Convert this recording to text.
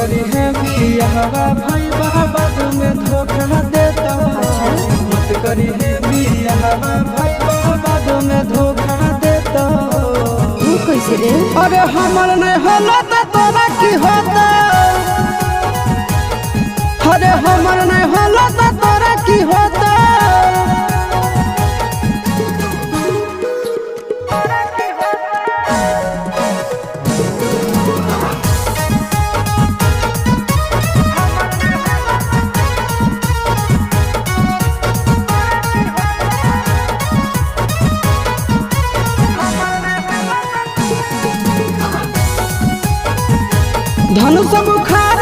करी है बियाहवा भाई बाद में धोखा देता। मत करी है बियाहवा भाई बाद में धोखा देता। तू कैसे रे? अरे हमर नहीं होला तो तोरा की होता। अरे हमर नहीं होला तो तोरा की होता। धनुष बुखार